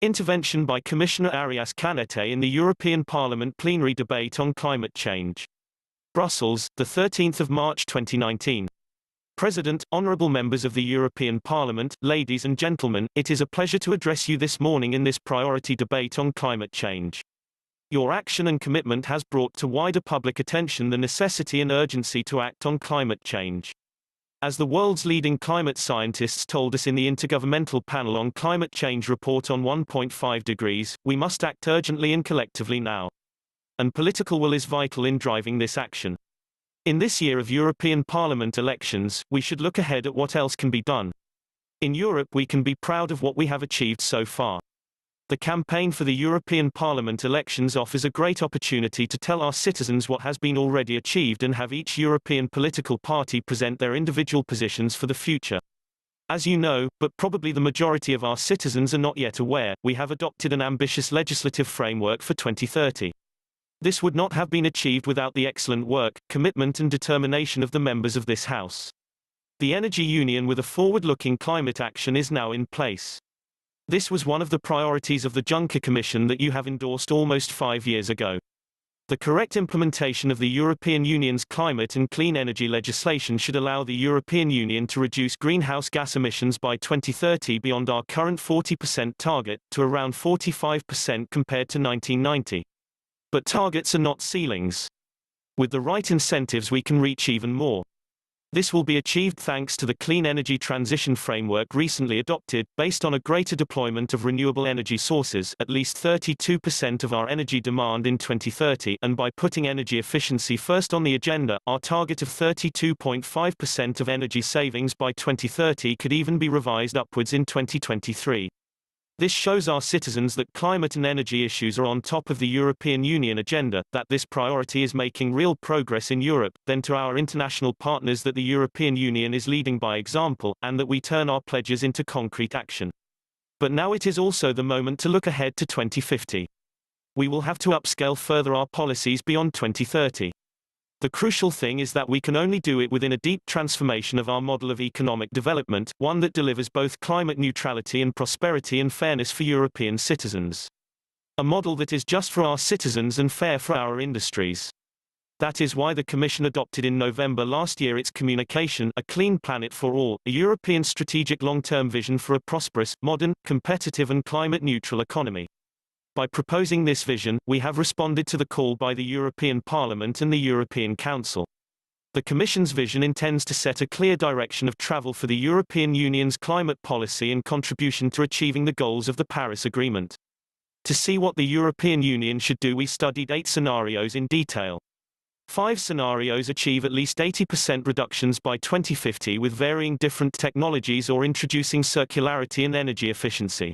Intervention by Commissioner Arias Canete in the European Parliament plenary debate on climate change. Brussels, the 13th of March 2019. President, honourable members of the European Parliament, ladies and gentlemen, it is a pleasure to address you this morning in this priority debate on climate change. Your action and commitment has brought to wider public attention the necessity and urgency to act on climate change. As the world's leading climate scientists told us in the Intergovernmental Panel on Climate Change report on 1.5 degrees, we must act urgently and collectively now. And political will is vital in driving this action. In this year of European Parliament elections, we should look ahead at what else can be done. In Europe we can be proud of what we have achieved so far. The campaign for the European Parliament elections offers a great opportunity to tell our citizens what has been already achieved and have each European political party present their individual positions for the future. As you know, but probably the majority of our citizens are not yet aware, we have adopted an ambitious legislative framework for 2030. This would not have been achieved without the excellent work, commitment and determination of the members of this House. The Energy Union with a forward-looking climate action is now in place. This was one of the priorities of the Juncker Commission that you have endorsed almost 5 years ago. The correct implementation of the European Union's climate and clean energy legislation should allow the European Union to reduce greenhouse gas emissions by 2030 beyond our current 40% target, to around 45% compared to 1990. But targets are not ceilings. With the right incentives we can reach even more. This will be achieved thanks to the Clean Energy Transition Framework recently adopted, based on a greater deployment of renewable energy sources, at least 32% of our energy demand in 2030, and by putting energy efficiency first on the agenda, our target of 32.5% of energy savings by 2030 could even be revised upwards in 2023. This shows our citizens that climate and energy issues are on top of the European Union agenda, that this priority is making real progress in Europe, then to our international partners that the European Union is leading by example, and that we turn our pledges into concrete action. But now it is also the moment to look ahead to 2050. We will have to upscale further our policies beyond 2030. The crucial thing is that we can only do it within a deep transformation of our model of economic development, one that delivers both climate neutrality and prosperity and fairness for European citizens. A model that is just for our citizens and fair for our industries. That is why the Commission adopted in November last year its communication, A Clean Planet for All, a European strategic long-term vision for a prosperous, modern, competitive and climate-neutral economy. By proposing this vision, we have responded to the call by the European Parliament and the European Council. The Commission's vision intends to set a clear direction of travel for the European Union's climate policy and contribution to achieving the goals of the Paris Agreement. To see what the European Union should do, we studied 8 scenarios in detail. 5 scenarios achieve at least 80% reductions by 2050 with varying different technologies or introducing circularity and energy efficiency.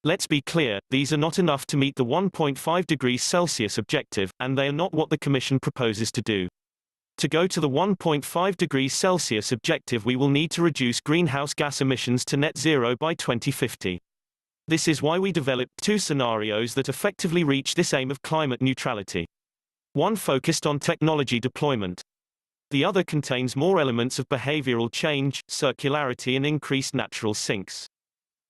Let's be clear, these are not enough to meet the 1.5 degrees Celsius objective, and they are not what the Commission proposes to do. To go to the 1.5 degrees Celsius objective, we will need to reduce greenhouse gas emissions to net zero by 2050. This is why we developed 2 scenarios that effectively reach this aim of climate neutrality. One focused on technology deployment. The other contains more elements of behavioral change, circularity and increased natural sinks.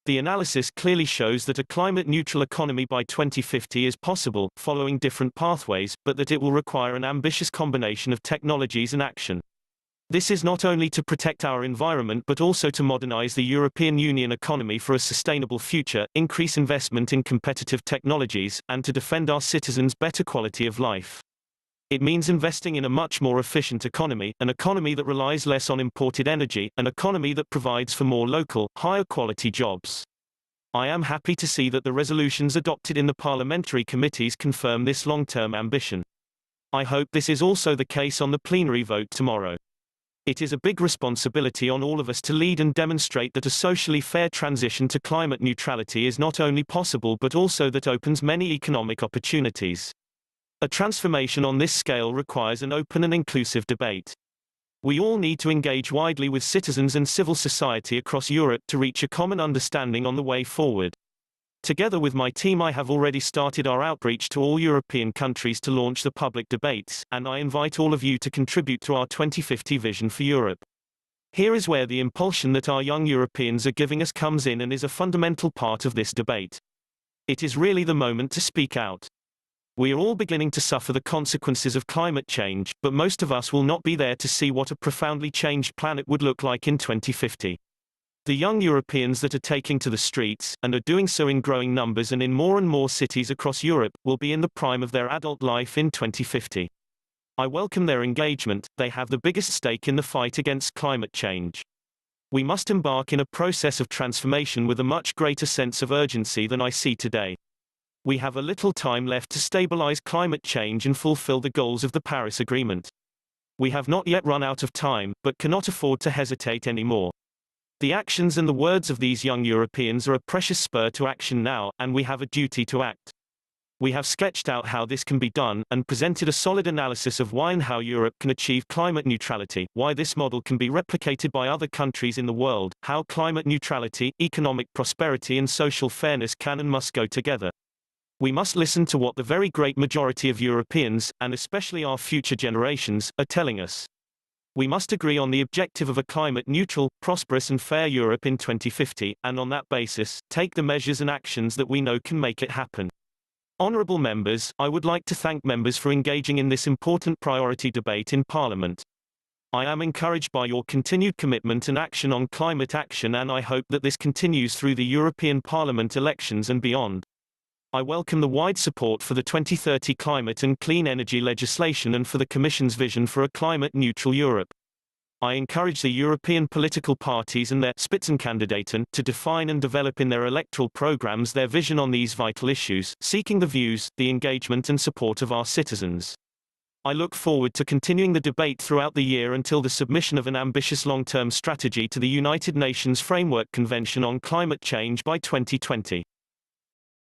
The analysis clearly shows that a climate-neutral economy by 2050 is possible, following different pathways, but that it will require an ambitious combination of technologies and action. This is not only to protect our environment but also to modernize the European Union economy for a sustainable future, increase investment in competitive technologies, and to defend our citizens' better quality of life. It means investing in a much more efficient economy, an economy that relies less on imported energy, an economy that provides for more local, higher quality jobs. I am happy to see that the resolutions adopted in the parliamentary committees confirm this long-term ambition. I hope this is also the case on the plenary vote tomorrow. It is a big responsibility on all of us to lead and demonstrate that a socially fair transition to climate neutrality is not only possible but also that opens many economic opportunities. A transformation on this scale requires an open and inclusive debate. We all need to engage widely with citizens and civil society across Europe to reach a common understanding on the way forward. Together with my team, I have already started our outreach to all European countries to launch the public debates, and I invite all of you to contribute to our 2050 vision for Europe. Here is where the impulsion that our young Europeans are giving us comes in and is a fundamental part of this debate. It is really the moment to speak out. We are all beginning to suffer the consequences of climate change, but most of us will not be there to see what a profoundly changed planet would look like in 2050. The young Europeans that are taking to the streets, and are doing so in growing numbers and in more and more cities across Europe, will be in the prime of their adult life in 2050. I welcome their engagement. They have the biggest stake in the fight against climate change. We must embark in a process of transformation with a much greater sense of urgency than I see today. We have a little time left to stabilize climate change and fulfill the goals of the Paris Agreement. We have not yet run out of time, but cannot afford to hesitate anymore. The actions and the words of these young Europeans are a precious spur to action now, and we have a duty to act. We have sketched out how this can be done, and presented a solid analysis of why and how Europe can achieve climate neutrality, why this model can be replicated by other countries in the world, how climate neutrality, economic prosperity and social fairness can and must go together. We must listen to what the very great majority of Europeans, and especially our future generations, are telling us. We must agree on the objective of a climate-neutral, prosperous and fair Europe in 2050, and on that basis, take the measures and actions that we know can make it happen. Honourable members, I would like to thank members for engaging in this important priority debate in Parliament. I am encouraged by your continued commitment and action on climate action, and I hope that this continues through the European Parliament elections and beyond. I welcome the wide support for the 2030 climate and clean energy legislation and for the Commission's vision for a climate-neutral Europe. I encourage the European political parties and their Spitzenkandidaten to define and develop in their electoral programs their vision on these vital issues, seeking the views, the engagement and support of our citizens. I look forward to continuing the debate throughout the year until the submission of an ambitious long-term strategy to the United Nations Framework Convention on Climate Change by 2020.